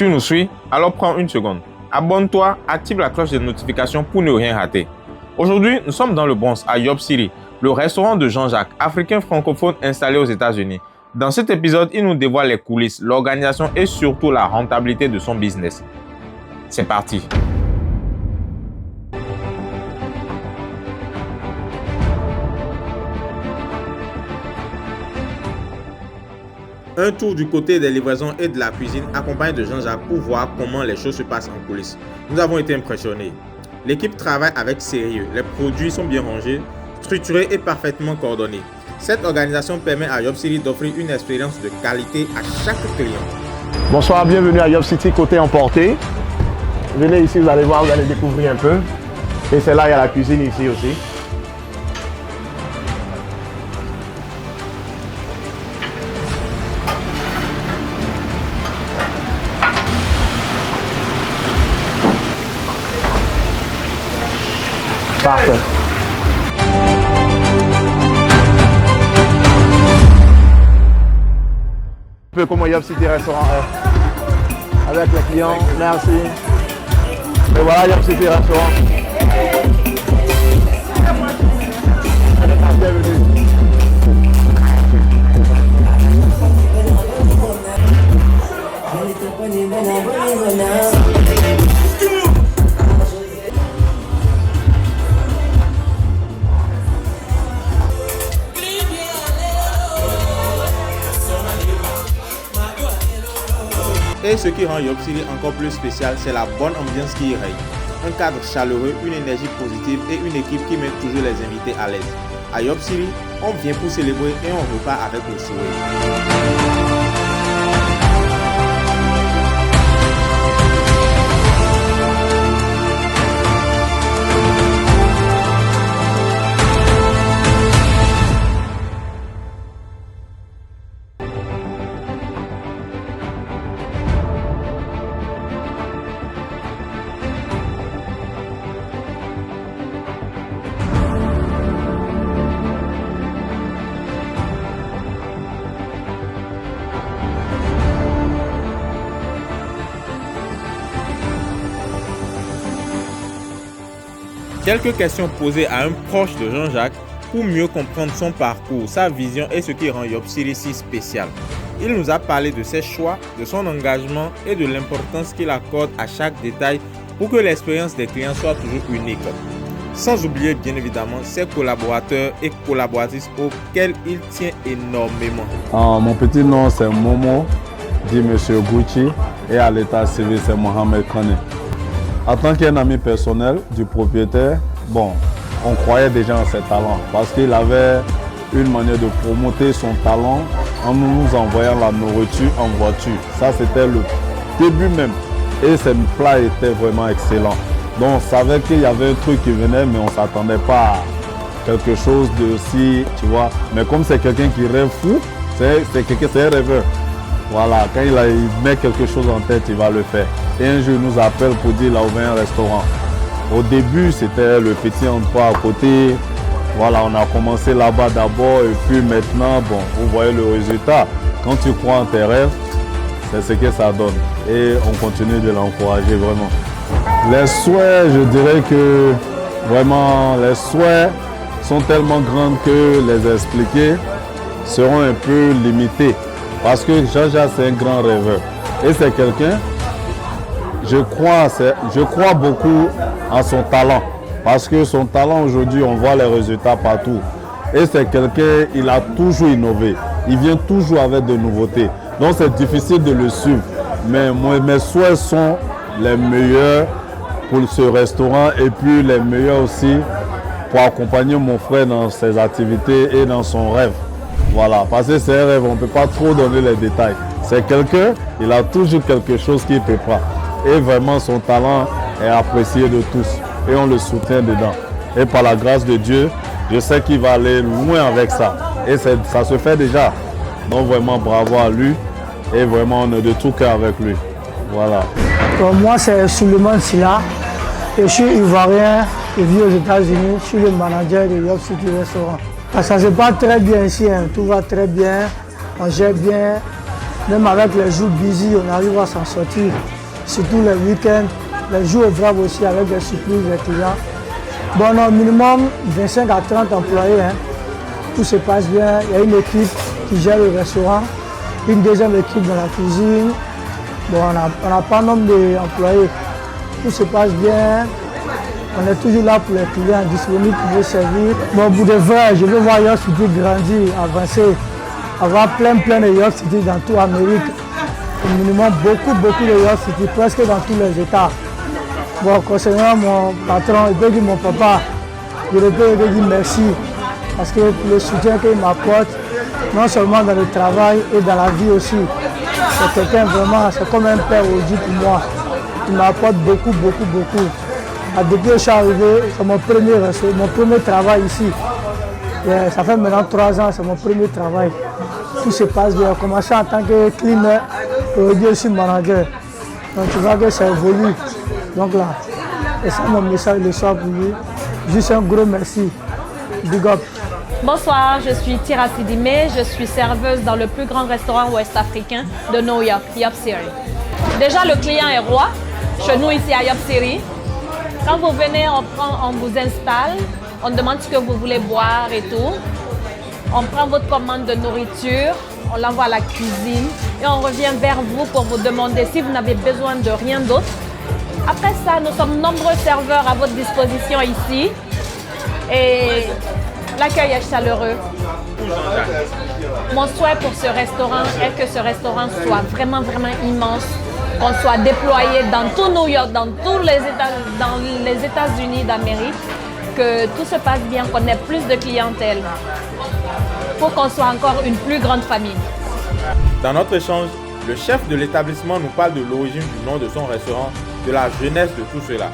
Tu nous suis? Alors prends une seconde. Abonne-toi, active la cloche de notification pour ne rien rater. Aujourd'hui, nous sommes dans le Bronx, à Yob City, le restaurant de Jean-Jacques, africain francophone installé aux États-Unis. Dans cet épisode, il nous dévoile les coulisses, l'organisation et surtout la rentabilité de son business. C'est parti! Un tour du côté des livraisons et de la cuisine accompagné de Jean-Jacques pour voir comment les choses se passent en coulisses. Nous avons été impressionnés. L'équipe travaille avec sérieux, les produits sont bien rangés, structurés et parfaitement coordonnés. Cette organisation permet à Yob City d'offrir une expérience de qualité à chaque client. Bonsoir, bienvenue à Yob City côté emporté. Venez ici, vous allez voir, vous allez découvrir un peu. Et c'est là, il y a la cuisine ici aussi. Parfait. Un peu comme Yob City restaurant avec les clients, merci. Et voilà Yob City restaurant. Bienvenue. Et ce qui rend Yob City encore plus spécial, c'est la bonne ambiance qui y règne. Un cadre chaleureux, une énergie positive et une équipe qui met toujours les invités à l'aise. À Yob City, on vient pour célébrer et on repart avec le sourire. Quelques questions posées à un proche de Jean-Jacques pour mieux comprendre son parcours, sa vision et ce qui rend Yob City si spécial. Il nous a parlé de ses choix, de son engagement et de l'importance qu'il accorde à chaque détail pour que l'expérience des clients soit toujours unique. Sans oublier bien évidemment ses collaborateurs et collaboratrices auxquels il tient énormément. Mon petit nom c'est Momo, dit Monsieur Gucci, et à l'état civil c'est Mohamed Kane. En tant qu'un ami personnel du propriétaire, on croyait déjà en ses talents parce qu'il avait une manière de promouvoir son talent en nous envoyant la nourriture en voiture. Ça, c'était le début même. Et ses plats étaient vraiment excellents. Donc, on savait qu'il y avait un truc qui venait, mais on ne s'attendait pas à quelque chose de si, tu vois. Mais comme c'est quelqu'un qui rêve fou, c'est un rêveur. Voilà, quand il met quelque chose en tête, il va le faire. Et un jour, il nous appelle pour dire qu'il a ouvert un restaurant. Au début, c'était le petit endroit à côté. Voilà, on a commencé là-bas d'abord et puis maintenant, vous voyez le résultat. Quand tu crois en tes rêves, c'est ce que ça donne. Et on continue de l'encourager vraiment. Les souhaits, je dirais que vraiment, les souhaits sont tellement grands que les expliquer seront un peu limités. Parce que Jean-Jacques, c'est un grand rêveur. Et c'est quelqu'un, je crois beaucoup en son talent. Parce que son talent aujourd'hui, on voit les résultats partout. Et c'est quelqu'un, il a toujours innové. Il vient toujours avec de nouveautés. Donc c'est difficile de le suivre. Mais mes souhaits sont les meilleurs pour ce restaurant et puis les meilleurs aussi pour accompagner mon frère dans ses activités et dans son rêve. Voilà, parce que c'est un rêve, on ne peut pas trop donner les détails. C'est quelqu'un, il a toujours quelque chose qu'il peut pas. Et vraiment, son talent est apprécié de tous. Et on le soutient dedans. Et par la grâce de Dieu, je sais qu'il va aller loin avec ça. Et ça se fait déjà. Donc vraiment, bravo à lui. Et vraiment, on est de tout cœur avec lui. Voilà. Moi, c'est Suleiman Silla. Je suis ivoirien, je vis aux États-Unis. Je suis le manager de Yob City Restaurant. Ça se passe très bien ici, hein. Tout va très bien, on gère bien. Même avec les jours busy, on arrive à s'en sortir. surtout les week-ends, les jours ouvrables aussi avec des surprises des clients. Bon, on a au minimum 25 à 30 employés. Hein. Tout se passe bien. Il y a une équipe qui gère le restaurant, une deuxième équipe dans la cuisine. Bon, on n'a pas nombre d'employés. Tout se passe bien. On est toujours là pour les clients, disponibles pour vous servir. Bon, pour de vrai, je veux voir York City grandir, avancer, avoir plein de York City dans toute l'Amérique. Au minimum, beaucoup de York City, presque dans tous les États. Bon, concernant mon patron, je peux dire mon papa, je peux dire merci. Parce que le soutien qu'il m'apporte, non seulement dans le travail et dans la vie aussi. C'est quelqu'un vraiment, c'est comme un père aujourd'hui pour moi. Il m'apporte beaucoup. Depuis que je suis arrivé, c'est mon premier travail ici. Et ça fait maintenant 3 ans, c'est mon premier travail. Tout se passe bien. J'ai commencé en tant que cleaner, aujourd'hui je suis manager. Donc tu vois que ça évolue. Donc là, et c'est mon message le soir pour lui. Juste un gros merci. Big up. Bonsoir, je suis Tira Sidime, je suis serveuse dans le plus grand restaurant ouest-africain de New York, Yop City. Déjà, le client est roi, chez nous ici à Yop City. Quand vous venez, on vous installe, on demande ce que vous voulez boire et tout. On prend votre commande de nourriture, on l'envoie à la cuisine et on revient vers vous pour vous demander si vous n'avez besoin de rien d'autre. Après ça, nous sommes nombreux serveurs à votre disposition ici et l'accueil est chaleureux. Mon souhait pour ce restaurant est que ce restaurant soit vraiment immense, qu'on soit déployé dans tout New York, dans tous les États-Unis d'Amérique, que tout se passe bien, qu'on ait plus de clientèle, pour qu'on soit encore une plus grande famille. Dans notre échange, le chef de l'établissement nous parle de l'origine du nom de son restaurant, de la jeunesse de tout cela.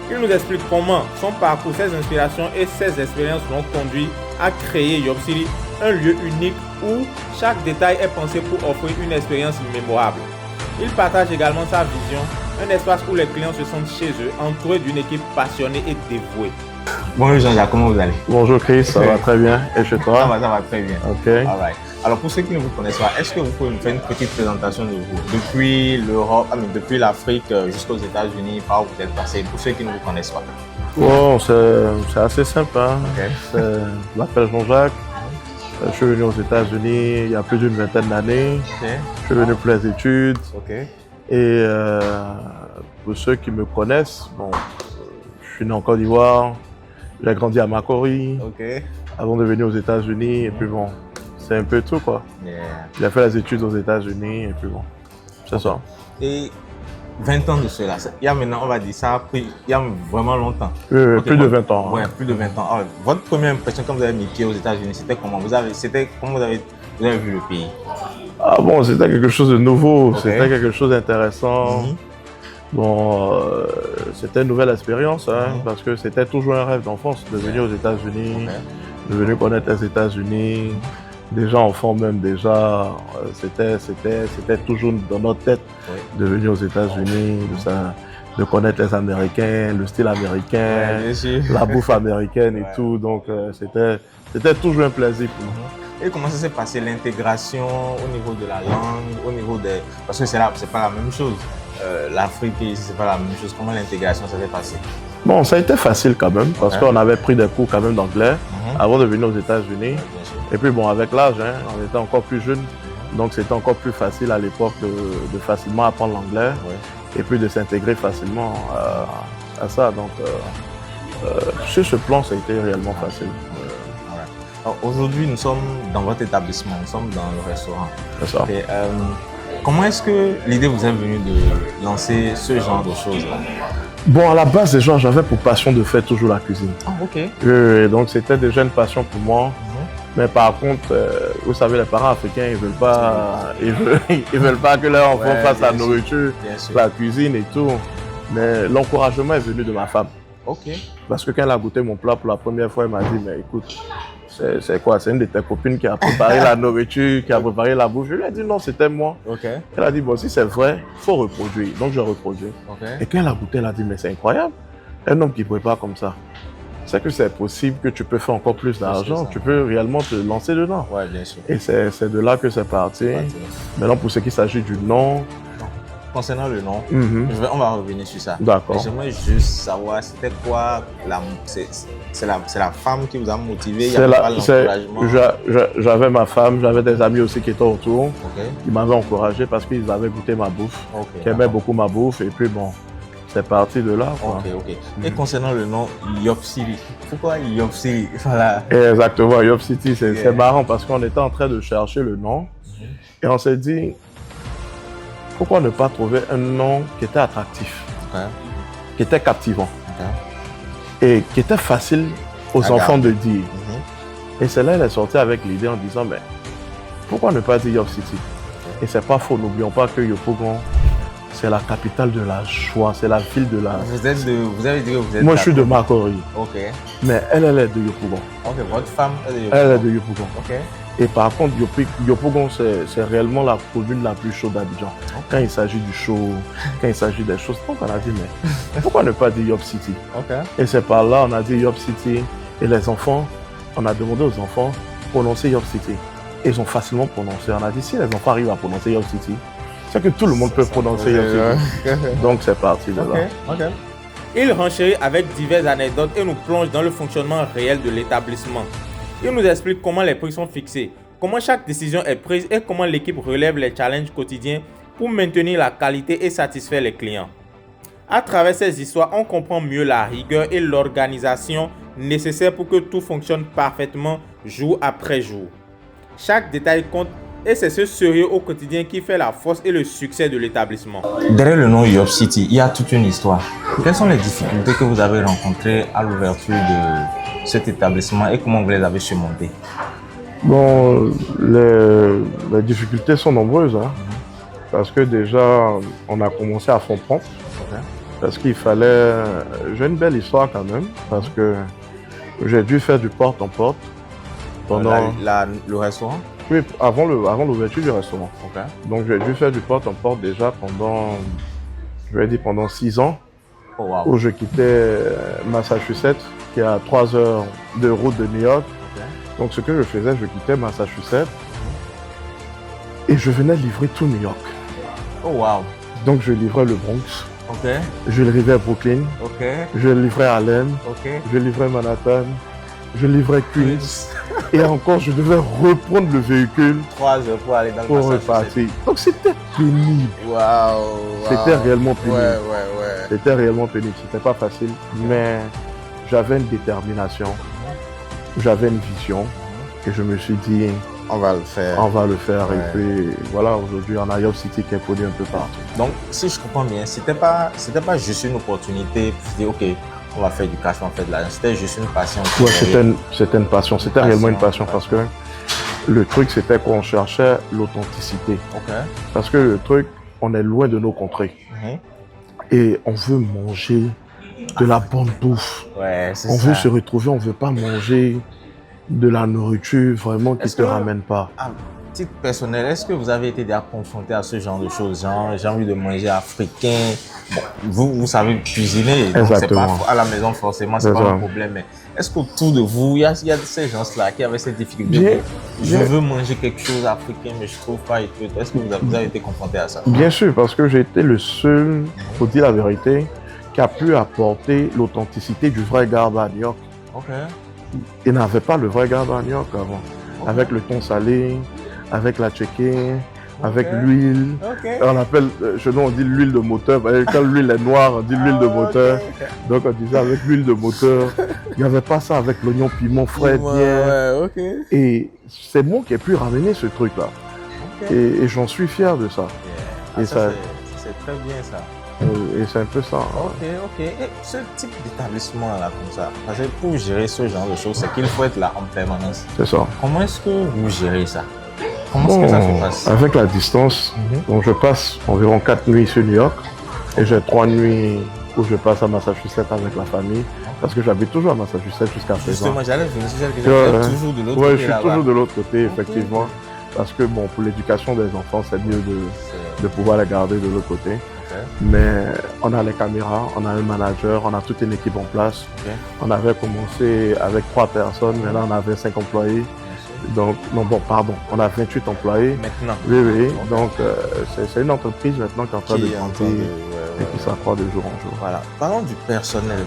Il nous explique comment son parcours, ses inspirations et ses expériences l'ont conduit à créer Yop City, un lieu unique où chaque détail est pensé pour offrir une expérience mémorable. Il partage également sa vision, un espace où les clients se sentent chez eux, entourés d'une équipe passionnée et dévouée. Bonjour Jean-Jacques, comment vous allez? Bonjour Chris, ça va très bien. Et chez toi? Ça va très bien. Ok. Alright. Alors pour ceux qui ne vous connaissent pas, est-ce que vous pouvez nous faire une petite présentation de vous? Depuis l'Europe, depuis l'Afrique jusqu'aux États-Unis, par où vous êtes passé, pour ceux qui ne vous connaissent pas. Bon, c'est assez simple. Hein? Okay. Je m'appelle Jean-Jacques. Je suis venu aux États-Unis il y a plus d'une vingtaine d'années. Okay. Je suis venu pour les études. Okay. Et pour ceux qui me connaissent, bon, je suis né en Côte d'Ivoire. J'ai grandi à Makori. Okay. Avant de venir aux États-Unis. Et puis bon, c'est un peu tout quoi. Yeah. J'ai fait les études aux États-Unis et puis bon, c'est ça. Et 20 ans de cela, il y a maintenant, on va dire, ça a pris, il y a vraiment longtemps. Okay, plus de 20 ans. Ouais, plus de 20 ans. Alors, votre première impression quand vous avez mis pied aux États-Unis, c'était comment? Vous avez vu le pays? Ah bon, c'était quelque chose de nouveau, Okay. c'était quelque chose d'intéressant. Bon, c'était une nouvelle expérience, hein, parce que c'était toujours un rêve d'enfance de venir aux États-Unis, de venir connaître les États-Unis. Déjà enfant même, déjà, c'était toujours dans notre tête de venir aux États-Unis, de connaître les Américains, le style américain, la bouffe américaine et tout. Donc c'était toujours un plaisir pour nous. Et comment ça s'est passé l'intégration au niveau de la langue, au niveau des... Parce que c'est pas la même chose. L'Afrique et ici, c'est pas la même chose. Comment l'intégration s'est passée? Bon, ça a été facile quand même, parce qu'on avait pris des cours quand même d'anglais avant de venir aux États-Unis. Et puis bon, avec l'âge, hein, on était encore plus jeunes, donc c'était encore plus facile à l'époque de facilement apprendre l'anglais et puis de s'intégrer facilement à ça. Donc, sur ce plan, ça a été réellement facile. Aujourd'hui, nous sommes dans votre établissement, nous sommes dans le restaurant. C'est ça. Et, comment est-ce que l'idée vous est venue de lancer ce genre de choses-là? Bon, à la base, déjà, j'avais pour passion de faire toujours la cuisine. Ah, ok. Donc, c'était déjà une passion pour moi. Mais par contre, vous savez, les parents africains, ils veulent pas, ils veulent pas que leurs enfants fassent la nourriture, la cuisine et tout. Mais l'encouragement est venu de ma femme. Ok. Parce que quand elle a goûté mon plat pour la première fois, elle m'a dit, mais écoute, c'est quoi? C'est une de tes copines qui a préparé la nourriture, qui a préparé la bouffe. Je lui ai dit non, c'était moi. Okay. Elle a dit, bon, si c'est vrai, il faut reproduire. Donc, je reproduis. Et quand elle a goûté, elle a dit, mais c'est incroyable. Un homme qui prépare comme ça, c'est que c'est possible que tu peux faire encore plus d'argent, tu peux réellement te lancer dedans. Ouais, bien sûr. Et c'est de là que c'est parti. Maintenant, pour ce qui s'agit du nom, concernant le nom, on va revenir sur ça. D'accord. J'aimerais juste savoir, c'était quoi c'est la femme qui vous a motivé? J'avais ma femme, j'avais des amis aussi qui étaient autour, qui m'avaient encouragé parce qu'ils avaient goûté ma bouffe, qui aimaient beaucoup ma bouffe. Et puis bon, c'est parti de là. Quoi. Et concernant le nom Yop City, pourquoi Yop City? Voilà. Exactement, Yop City, c'est marrant parce qu'on était en train de chercher le nom et on s'est dit, pourquoi ne pas trouver un nom qui était attractif, qui était captivant et qui était facile aux enfants de dire. Et c'est là qu'elle est sortie avec l'idée en disant, mais pourquoi ne pas dire Yop City? Et c'est pas faux, n'oublions pas que Yopougon, c'est la capitale de la joie, c'est la ville de la... Vous avez dit que vous êtes... Moi, je suis de Makori. Mais elle est de Yopougon. Votre femme est de Yopougon. Elle est de Yopougon. Et par contre, Yopougon, c'est réellement la commune la plus chaude d'Abidjan. Quand il s'agit du chaud, quand il s'agit des choses, donc on a dit, mais pourquoi ne pas dire Yop City? Et c'est par là, on a dit Yop City. Et les enfants, on a demandé aux enfants de prononcer Yop City. Et ils ont facilement prononcé. On a dit, si les enfants arrivent à prononcer Yop City, c'est que tout le monde peut prononcer Yop City. Donc c'est parti de là. Il renchérit avec diverses anecdotes et nous plonge dans le fonctionnement réel de l'établissement. Il nous explique comment les prix sont fixés, comment chaque décision est prise et comment l'équipe relève les challenges quotidiens pour maintenir la qualité et satisfaire les clients. À travers ces histoires, on comprend mieux la rigueur et l'organisation nécessaires pour que tout fonctionne parfaitement jour après jour. Chaque détail compte et c'est ce sérieux au quotidien qui fait la force et le succès de l'établissement. Derrière le nom Yop City, il y a toute une histoire. Quelles sont les difficultés que vous avez rencontrées à l'ouverture de cet établissement et comment vous les avez surmontées? Bon, les difficultés sont nombreuses. Parce que déjà, on a commencé à fond propre. Parce qu'il fallait... J'ai une belle histoire quand même. Parce que j'ai dû faire du porte en porte pendant... Le restaurant? Oui, avant l'ouverture du restaurant. Donc j'ai dû faire du porte en porte déjà pendant, je vais dire pendant 6 ans, où je quittais Massachusetts, qui est à 3 heures de route de New York. Donc ce que je faisais, je quittais Massachusetts et je venais livrer tout New York. Donc je livrais le Bronx, je livrais Brooklyn, je livrais Harlem, je livrais Manhattan, je livrais Queens. Et encore, je devais reprendre le véhicule 3 heures pour aller dans le pour repartir. Donc c'était pénible. C'était réellement pénible. C'était réellement pénible. C'était pas facile, mais j'avais une détermination, j'avais une vision, et je me suis dit, on va le faire. On va le faire. Et puis voilà, aujourd'hui, on a Yop City qui est connu un peu partout. Donc, si je comprends bien, c'était pas juste une opportunité pour se dire, ok, on va faire du cash, on va faire de l'argent. C'était juste une passion. Oui, c'était une passion. C'était réellement une passion parce que le truc, c'était qu'on cherchait l'authenticité. Parce que le truc, on est loin de nos contrées. Et on veut manger de la bonne bouffe. On veut se retrouver, on ne veut pas manger de la nourriture vraiment qui ne te ramène pas. À titre personnel, est-ce que vous avez été déjà confronté à ce genre de choses? Genre, j'ai envie de manger africain. Bon, vous savez cuisiner, donc c'est pas à la maison forcément, c'est pas un problème. Mais est-ce qu'autour de vous, il y a ces gens-là qui avaient cette difficulté? Je veux manger quelque chose africain, mais je ne trouve pas. Est-ce que vous avez été confronté à ça? Bien sûr, parce que j'ai été le seul, pour dire la vérité, qui a pu apporter l'authenticité du vrai garba à New York. Il n'avait pas le vrai garba à New York avant. Avec le thon salé, avec la tchéké, avec l'huile. On appelle, chez nous on dit l'huile de moteur. Quand l'huile est noire, on dit l'huile de moteur. Donc on disait avec l'huile de moteur. Il n'y avait pas ça avec l'oignon piment frais bien. Et c'est moi qui ai pu ramener ce truc-là. Et j'en suis fier de ça. Et ça c'est très bien ça. Et c'est un peu ça. Et ce type d'établissement-là, comme ça, parce que pour gérer ce genre de choses, c'est qu'il faut être là en permanence. C'est ça. Comment est-ce que vous gérez ça? Comment est-ce que ça se passe? Avec la distance, donc je passe environ 4 nuits sur New York et j'ai 3 nuits où je passe à Massachusetts avec la famille parce que j'habite toujours à Massachusetts jusqu'à présent. Justement, j'allais venir toujours de l'autre côté. Oui, je suis toujours de l'autre côté, effectivement. Parce que bon, pour l'éducation des enfants, c'est mieux de pouvoir les garder de l'autre côté. Mais on a les caméras, on a un manager, on a toute une équipe en place. On avait commencé avec 3 personnes, maintenant on avait 5 employés. Donc, non, bon, pardon, on a 28 employés. Maintenant. Oui, oui. Okay. Donc, c'est une entreprise maintenant qui est en train de grandir et qui s'accroît de jour en jour. Voilà. Parlons du personnel.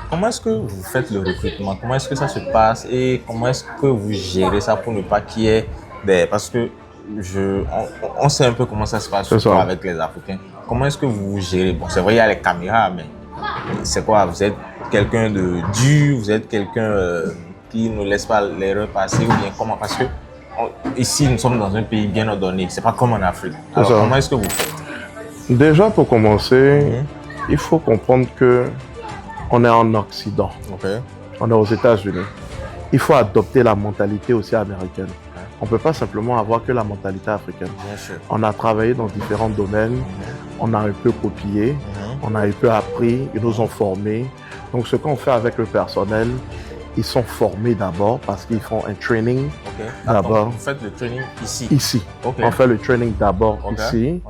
Comment est-ce que vous faites le recrutement? Comment est-ce que ça se passe et comment est-ce que vous gérez ça pour ne pas qu'il y ait des... Parce que on sait un peu comment ça se passe avec les Africains. Comment est-ce que vous gérez? Bon, c'est vrai, il y a les caméras, mais c'est quoi? Vous êtes quelqu'un de dur? Vous êtes quelqu'un qui ne laisse pas l'erreur passer? Ou bien comment? Parce que ici, nous sommes dans un pays bien ordonné. C'est pas comme en Afrique. Alors, comment est-ce que vous faites? Déjà, pour commencer, il faut comprendre que on est en Occident. On est aux États-Unis. Il faut adopter la mentalité aussi américaine. On ne peut pas simplement avoir que la mentalité africaine. On a travaillé dans différents domaines, on a un peu copié, on a un peu appris, ils nous ont formés. Donc ce qu'on fait avec le personnel, ils sont formés d'abord parce qu'ils font un training d'abord. Vous faites le training ici? Ici. On fait le training d'abord ici.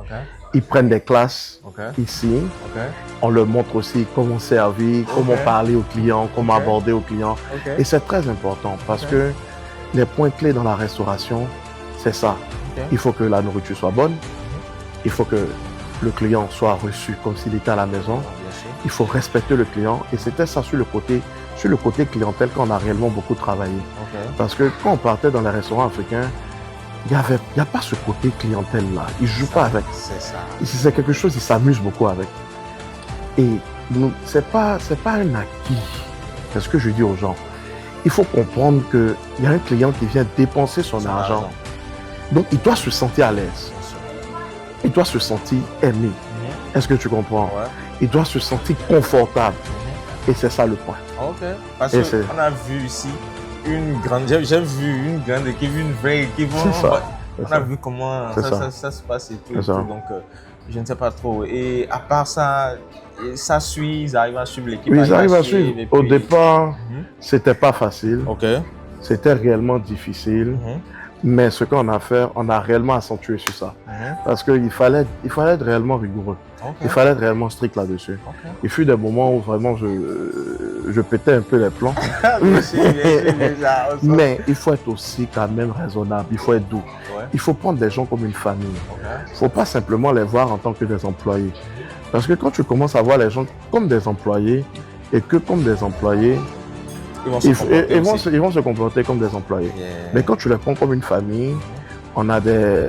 Ils prennent des classes ici. On leur montre aussi comment servir, comment parler aux clients, comment aborder aux clients. Et c'est très important parce que les points clés dans la restauration, c'est ça. Il faut que la nourriture soit bonne. Il faut que le client soit reçu comme s'il était à la maison. Il faut respecter le client. Et c'était ça sur le côté clientèle qu'on a réellement beaucoup travaillé. Parce que quand on partait dans les restaurants africains, il n'y a pas ce côté clientèle-là. Ils ne jouent pas avec. C'est ça. C'est quelque chose, ils s'amusent beaucoup avec. Et ce n'est pas un acquis. C'est ce que je dis aux gens. Il faut comprendre qu'il y a un client qui vient dépenser son argent. Donc, il doit se sentir à l'aise. Il doit se sentir aimé. Est-ce que tu comprends? Il doit se sentir confortable. Et c'est ça le point. Parce qu'on a vu ici une grande... J'ai vu une grande équipe, une vraie équipe. On a vu comment ça se passe et tout. Donc, je ne sais pas trop. Et à part ça... Ça suit, ils arrivent à suivre l'équipe. Oui, ils arrivent à suivre. Puis... Au départ, c'était pas facile. C'était réellement difficile. Mais ce qu'on a fait, on a réellement accentué sur ça. Parce qu'il fallait être réellement rigoureux. Il fallait être réellement strict là-dessus. Il fut des moments où vraiment je pétais un peu les plombs. Mais il faut être aussi quand même raisonnable. Il faut être doux. Il faut prendre des gens comme une famille. Il ne faut pas simplement les voir en tant que des employés. Parce que quand tu commences à voir les gens comme des employés et que comme des employés, ils vont se comporter comme des employés. Mais quand tu les prends comme une famille,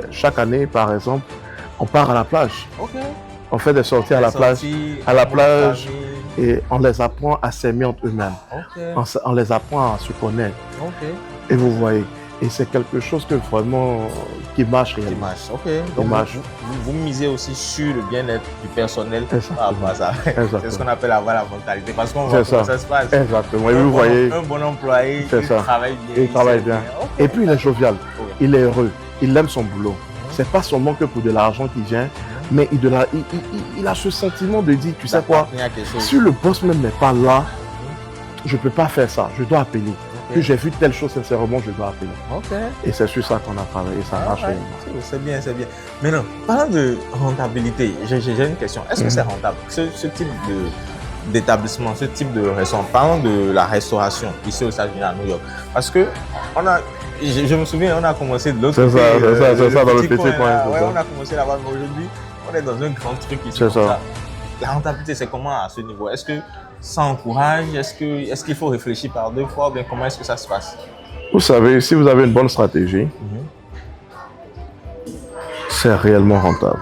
chaque année par exemple, on part à la plage. On fait des sorties à la plage et on les apprend à s'aimer entre eux-mêmes. On les apprend à se connaître. Et vous voyez. Et c'est quelque chose qui marche réellement. Donc vous misez aussi sur le bien-être du personnel par rapport à ça. C'est ce qu'on appelle avoir la mentalité. Parce qu'on voit comment ça se passe. Exactement. Et vous voyez, un bon employé, il travaille bien. Il travaille bien. Et puis il est jovial. Il est heureux. Il aime son boulot. C'est pas seulement que pour de l'argent qu'il vient, mais il a ce sentiment de dire, tu sais quoi, si le boss même n'est pas là, je ne peux pas faire ça. Je dois appeler. Que j'ai vu telle chose, sincèrement, je dois appeler. Et c'est sur ça qu'on a travaillé, ça marche. C'est bien. Maintenant, parlant de rentabilité, j'ai une question. Est-ce que c'est rentable, ce type d'établissement, ce type de restaurant? Parlons de la restauration ici aux États-Unis, à New York. Parce que je me souviens, on a commencé de l'autre côté. C'est ça, dans le petit coin. On a commencé là-bas, mais aujourd'hui, on est dans un grand truc ici. C'est ça. La rentabilité, c'est comment à ce niveau? Est-ce que ça encourage? Est-ce qu'il faut réfléchir par deux fois? Bien, comment est-ce que ça se passe? Vous savez, si vous avez une bonne stratégie, c'est réellement rentable.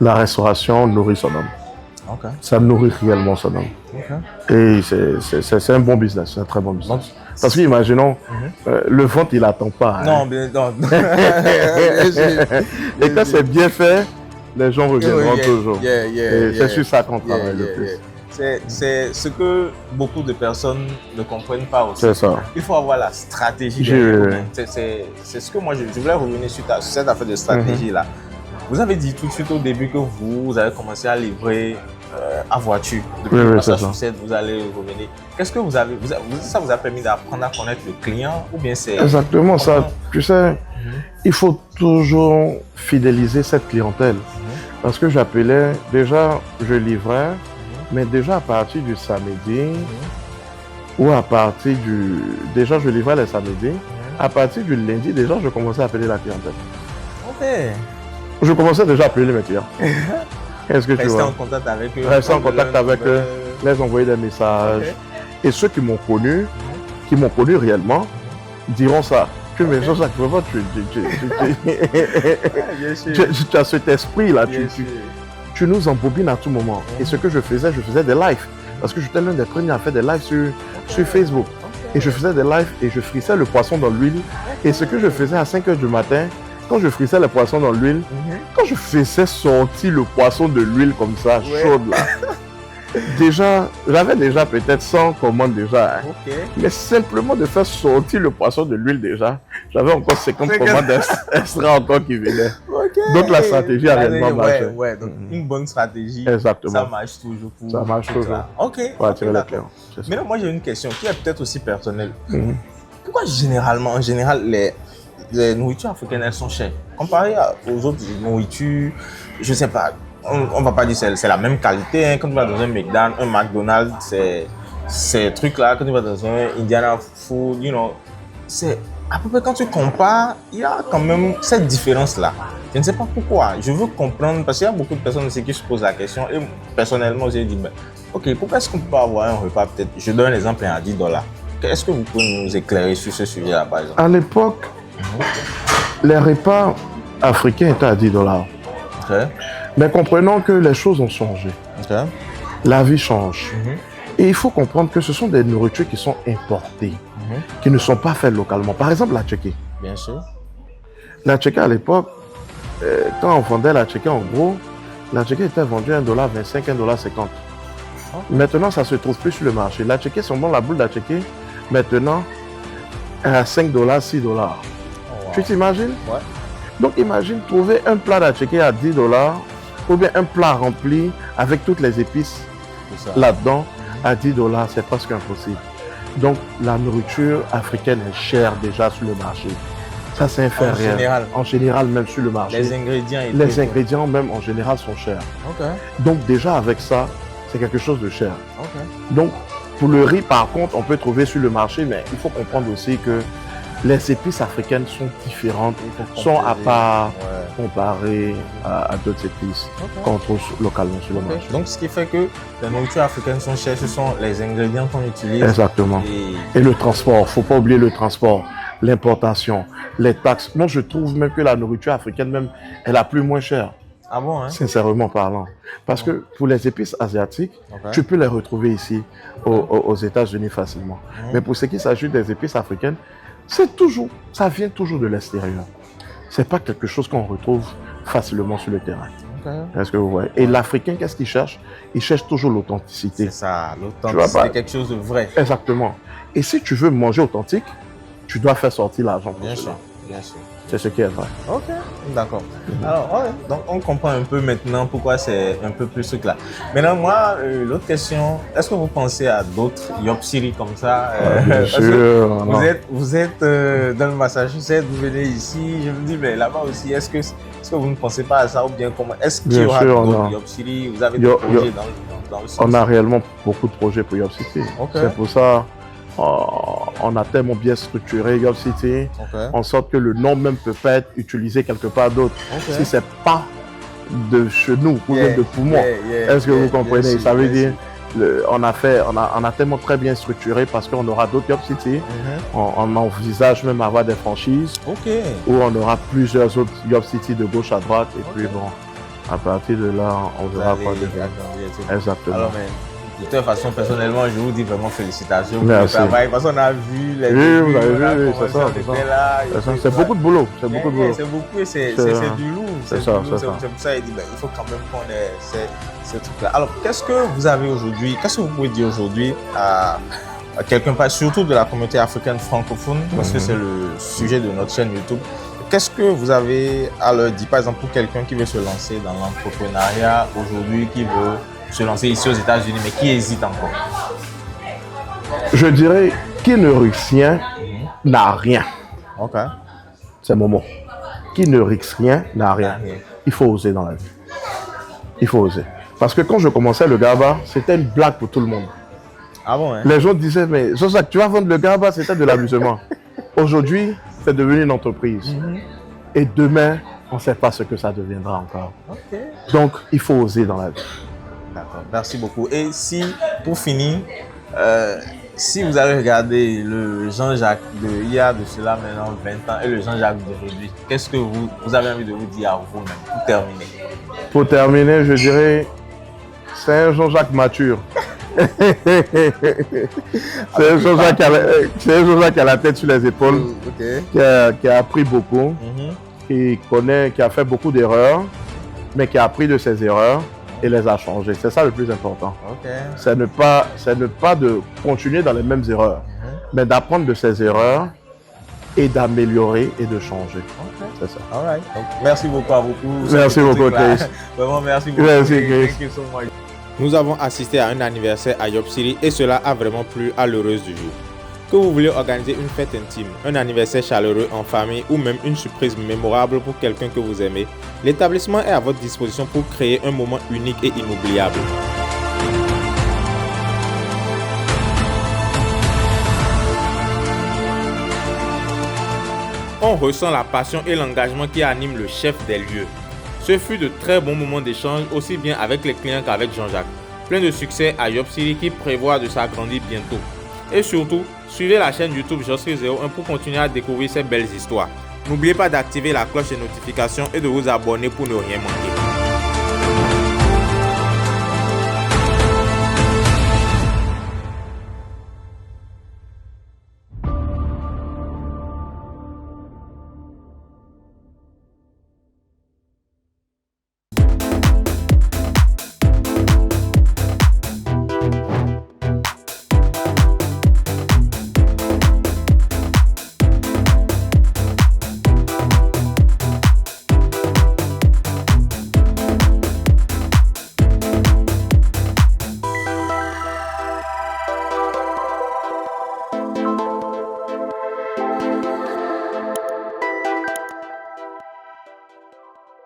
La restauration nourrit son homme. Ça nourrit réellement son homme. Et c'est un bon business, c'est un très bon business. Parce qu'imaginons, le ventre, il n'attend pas. Non, bien non. Et quand c'est bien fait, les gens reviendront toujours. Et c'est sur ça qu'on travaille le plus. C'est ce que beaucoup de personnes ne comprennent pas aussi. C'est ça. Il faut avoir la stratégie. C'est ce que moi, je voulais revenir sur cette affaire de stratégie-là. Vous avez dit tout de suite au début que vous avez commencé à livrer à voiture. Depuis le Massachusetts, vous allez revenir. Qu'est-ce que vous avez... Ça vous a permis d'apprendre à connaître le client ou bien c'est... Exactement ça. Tu sais, il faut toujours fidéliser cette clientèle. Parce que j'appelais, déjà, je livrais, mais déjà à partir du samedi, où à partir du... Déjà, je livrais les samedis. À partir du lundi, déjà, je commençais à appeler la clientèle. Ok. Je commençais déjà à appeler mes clients. Qu'est-ce que tu vois? Rester en contact avec eux. Rester en contact avec eux, les envoyer des messages. Okay. Et ceux qui m'ont connu réellement, diront ça. Tu me dis ça, tu as cet esprit-là. Tu nous embobines à tout moment. Et ce que je faisais des lives. Parce que j'étais l'un des premiers à faire des lives sur Facebook. Et je faisais des lives et je frissais le poisson dans l'huile. Et ce que je faisais à 5 h du matin, quand je frissais le poisson dans l'huile, quand je faisais sortir le poisson de l'huile comme ça, chaude là, déjà, j'avais déjà peut-être 100 commandes déjà. Hein. Mais simplement de faire sortir le poisson de l'huile déjà, j'avais encore 50 commandes extra encore qui venaient. Donc la stratégie a réellement marché. Donc une bonne stratégie, exactement. Ça marche toujours pour... Ça marche toujours. Pour attirer les clients. Mais là, moi j'ai une question qui est peut-être aussi personnelle. Pourquoi en général, les nourritures africaines, elles sont chères? Comparé aux autres nourritures, je sais pas, on va pas dire que c'est la même qualité. Hein. Quand tu vas dans un McDonald's, c'est ces trucs-là. Quand tu vas dans un Indiana Food, c'est à peu près quand tu compares, il y a quand même cette différence-là. Je ne sais pas pourquoi. Je veux comprendre, parce qu'il y a beaucoup de personnes aussi qui se posent la question. Et personnellement, j'ai dit, ok, pourquoi est-ce qu'on peut pas avoir un repas peut-être, je donne un exemple, à $10. Est-ce que vous pouvez nous éclairer sur ce sujet-là, par exemple? À l'époque, les repas africains étaient à $10. Mais comprenons que les choses ont changé. La vie change. Et il faut comprendre que ce sont des nourritures qui sont importées, qui ne sont pas faites localement. Par exemple, la tchéké. Bien sûr. La tchéké à l'époque, quand on vendait la tchéké, en gros, la tchéké était vendue à $1,25, $1,50. Maintenant, ça ne se trouve plus sur le marché. La tchéké, c'est bon, la boule de la tchéké, maintenant, à $5, $6. Oh, wow. Tu t'imagines? Ouais. Donc, imagine trouver un plat d'atchéké à $10 ou bien un plat rempli avec toutes les épices là-dedans à $10, c'est presque impossible. Donc, la nourriture africaine est chère déjà sur le marché. Ça, c'est inférieur. En général, même sur le marché. Les ingrédients, même en général, sont chers. Donc, déjà avec ça, c'est quelque chose de cher. Donc, pour le riz, par contre, on peut trouver sur le marché, mais il faut comprendre aussi que les épices africaines sont différentes, sont à part comparées à d'autres épices qu'on trouve localement sur le marché. Donc, ce qui fait que les nourritures africaines sont chères, ce sont les ingrédients qu'on utilise. Exactement. Et le transport, il ne faut pas oublier le transport, l'importation, les taxes. Moi, je trouve même que la nourriture africaine, même, elle a plus moins cher. Ah bon, hein? Sincèrement parlant. Parce que pour les épices asiatiques, tu peux les retrouver ici aux États-Unis facilement. Mais pour ce qui s'agit des épices africaines, ça vient toujours de l'extérieur. C'est pas quelque chose qu'on retrouve facilement sur le terrain. Est-ce que vous voyez? Et l'Africain, qu'est-ce qu'il cherche? Il cherche toujours l'authenticité. C'est ça, l'authenticité, c'est quelque chose de vrai. Exactement. Et si tu veux manger authentique, tu dois faire sortir l'argent pour cela. Bien sûr. C'est ce qui est vrai. Ok, d'accord. Alors, donc on comprend un peu maintenant pourquoi c'est un peu plus ce truc là. Maintenant, moi, l'autre question, est-ce que vous pensez à d'autres Yopsiri comme ça? Bien sûr. Vous êtes dans le Massachusetts, vous venez ici, je me dis, mais là-bas aussi, est-ce que vous ne pensez pas à ça ou bien comment? Est-ce qu'il y aura d'autres Yopsiri? Vous avez des projets dans le sens? On a réellement beaucoup de projets pour Yopsiri. C'est pour ça. On a tellement bien structuré Yopsiri, en sorte que le nom même peut pas être utilisé quelque part d'autre. Si c'est pas de chez nous ou de Poumon. Est-ce que vous comprenez? Ça veut dire, on a tellement très bien structuré parce qu'on aura d'autres Yopsiri. On envisage même avoir des franchises où on aura plusieurs autres Yopsiri de gauche à droite. Et puis bon, à partir de là, on verra quoi devenir. Exactement. Alors, de toute façon, personnellement, je vous dis vraiment félicitations pour le travail. Parce qu'on a vu les vous avez vu, c'est beaucoup de boulot. C'est beaucoup et c'est du lourd. C'est pour ça qu'il dit, il faut quand même qu'on ait ces trucs-là. Alors, qu'est-ce que vous avez aujourd'hui, qu'est-ce que vous pouvez dire aujourd'hui à quelqu'un, surtout de la communauté africaine francophone, parce que c'est le sujet de notre chaîne YouTube. Qu'est-ce que vous avez à leur dire, par exemple, pour quelqu'un qui veut se lancer dans l'entrepreneuriat aujourd'hui, qui veut se lancer ici aux États-Unis, mais qui hésite encore? Je dirais qui ne risque rien n'a rien. C'est mon mot. Qui ne risque rien n'a rien. Il faut oser dans la vie. Il faut oser. Parce que quand je commençais le GABA, c'était une blague pour tout le monde. Ah bon, hein? Les gens disaient, mais Jean-Jacques, tu vas vendre le gaba, c'était de l'amusement. Aujourd'hui, c'est devenu une entreprise. Et demain, on ne sait pas ce que ça deviendra encore. Donc, il faut oser dans la vie. D'accord, merci beaucoup. Et si, pour finir, si vous avez regardé le Jean-Jacques il y a de cela maintenant 20 ans et le Jean-Jacques d'aujourd'hui, qu'est-ce que vous avez envie de vous dire à vous-même pour terminer? Pour terminer, je dirais, c'est un Jean-Jacques mature. C'est un Jean-Jacques qui a la tête sur les épaules, qui a appris beaucoup, qui a fait beaucoup d'erreurs, mais qui a appris de ses erreurs et les a changées. C'est ça le plus important. C'est ne pas de continuer dans les mêmes erreurs, mais d'apprendre de ses erreurs et d'améliorer et de changer. C'est ça. Donc, merci beaucoup à vous. Merci beaucoup, Chris. Vraiment, merci beaucoup. Merci, Chris. Nous avons assisté à un anniversaire à Yopsiri et cela a vraiment plu à l'heureuse du jour. Que vous voulez organiser une fête intime, un anniversaire chaleureux en famille ou même une surprise mémorable pour quelqu'un que vous aimez, l'établissement est à votre disposition pour créer un moment unique et inoubliable. On ressent la passion et l'engagement qui animent le chef des lieux. Ce fut de très bons moments d'échange aussi bien avec les clients qu'avec Jean-Jacques. Plein de succès à Yopsiri qui prévoit de s'agrandir bientôt. Et surtout, suivez la chaîne YouTube Josry01 pour continuer à découvrir ces belles histoires. N'oubliez pas d'activer la cloche de notification et de vous abonner pour ne rien manquer.